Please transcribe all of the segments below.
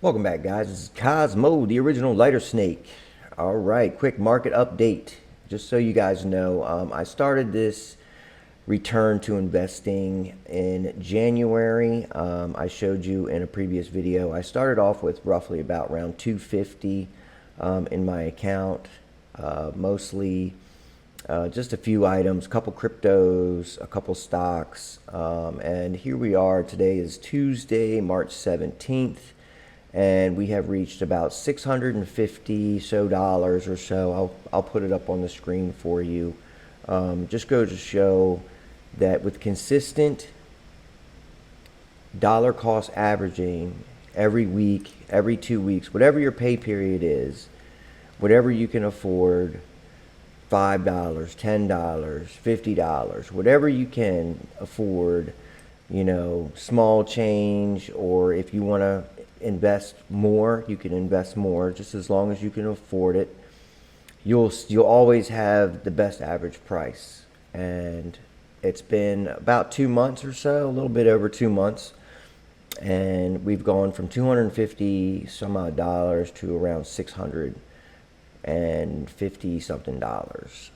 Welcome back, guys. This is Cosmo, the original lighter snake. All right, quick market update. Just so you guys know, I started this return to investing in January. I showed you in a previous video. I started off with roughly about around 250 in my account, mostly just a few items, a couple cryptos, a couple stocks, and here we are. Today is Tuesday, March 17th. And we have reached about $650 or so. I'll put it up on the screen for you. Just goes to show that with consistent dollar cost averaging every week, every 2 weeks, whatever your pay period is, whatever you can afford, $5, $10, $50, whatever you can afford, you know, small change, or if you want to invest more, you can invest more, just as long as you can afford it. You'll always have the best average price. And it's been about 2 months or so, a little bit over 2 months, and we've gone from 250 some odd dollars to around 650 something dollars.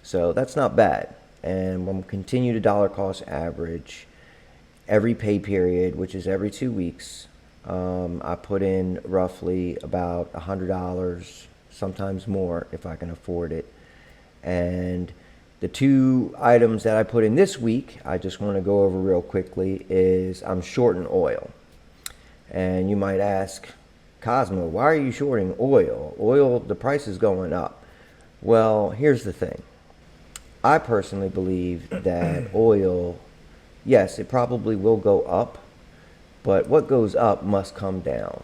So that's not bad, and we'll continue to dollar cost average every pay period, which is every 2 weeks. I put in roughly about $100, sometimes more if I can afford it. And the two items that I put in this week, I just want to go over real quickly, is I'm shorting oil. And you might ask, Cosmo, why are you shorting oil? Oil, the price is going up. Well, here's the thing. I personally believe that oil, yes, it probably will go up, but what goes up must come down.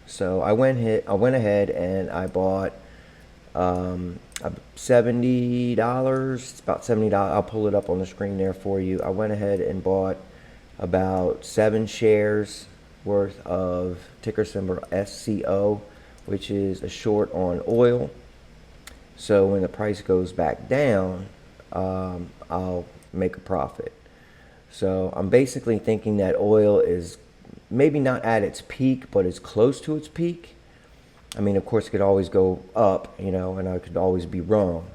So I went ahead and I bought $70. It's about $70. I'll pull it up on the screen there for you. I went ahead and bought about 7 shares worth of ticker symbol SCO, which is a short on oil. So when the price goes back down, I'll make a profit. So I'm basically thinking that oil is maybe not at its peak, but it's close to its peak. I mean, of course, it could always go up, you know, and I could always be wrong.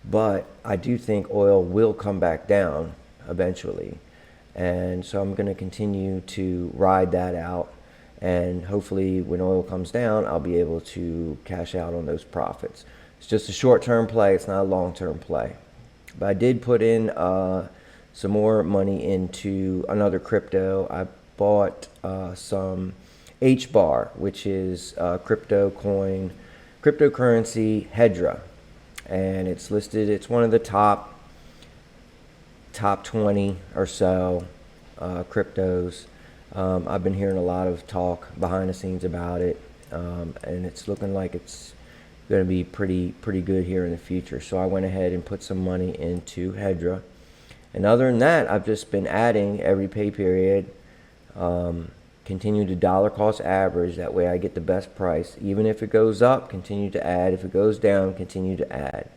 But I do think oil will come back down eventually. And so I'm going to continue to ride that out. And hopefully when oil comes down, I'll be able to cash out on those profits. It's just a short-term play. It's not a long-term play. But I did put in some more money into another crypto. I bought some HBAR, which is cryptocurrency Hedra, and it's listed. It's one of the top 20 or so cryptos. I've been hearing a lot of talk behind the scenes about it, and it's looking like it's going to be pretty good here in the future. So I went ahead and put some money into Hedra. And other than that, I've just been adding every pay period, continue to dollar cost average. That way I get the best price. Even if it goes up, continue to add. If it goes down, continue to add.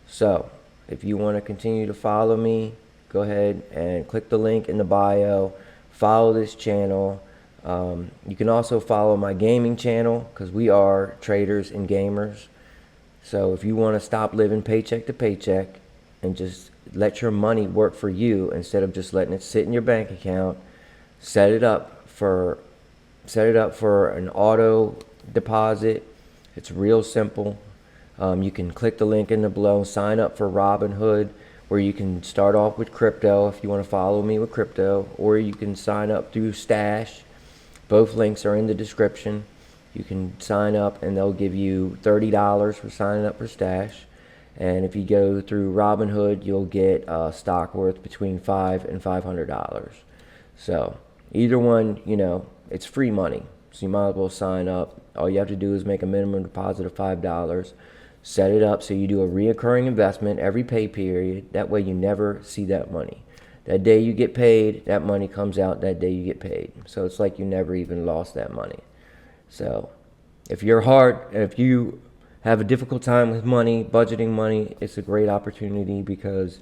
So if you want to continue to follow me, go ahead and click the link in the bio. Follow this channel. You can also follow my gaming channel, because we are traders and gamers. So if you want to stop living paycheck to paycheck and just let your money work for you instead of just letting it sit in your bank account, set it up for an auto deposit. It's real simple. You can click the link in the below, sign up for Robinhood, where you can start off with crypto if you want to follow me with crypto, or you can sign up through Stash. Both links are in the description. You can sign up and they'll give you $30 for signing up for Stash. And if you go through Robinhood, you'll get stock worth between $500 and $500. So either one, you know, it's free money. So you might as well sign up. All you have to do is make a minimum deposit of $5. Set it up so you do a reoccurring investment every pay period. That way you never see that money. That day you get paid, that money comes out that day you get paid. So it's like you never even lost that money. So if you have a difficult time with money, budgeting money, it's a great opportunity, because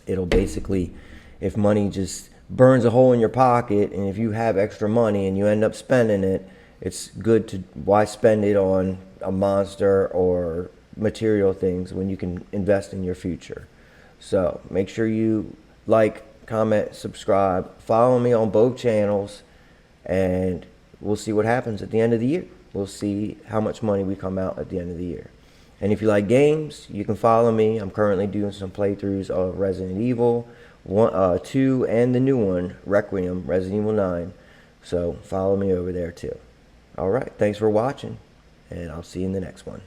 it'll basically, if money just burns a hole in your pocket, and if you have extra money and you end up spending it, it's good to, why spend it on a monster or material things when you can invest in your future. So make sure you like, comment, subscribe, follow me on both channels, and we'll see what happens at the end of the year. We'll see how much money we come out at the end of the year. And if you like games, you can follow me. I'm currently doing some playthroughs of Resident Evil 2 and the new one, Requiem, Resident Evil 9. So follow me over there too. All right, thanks for watching, and I'll see you in the next one.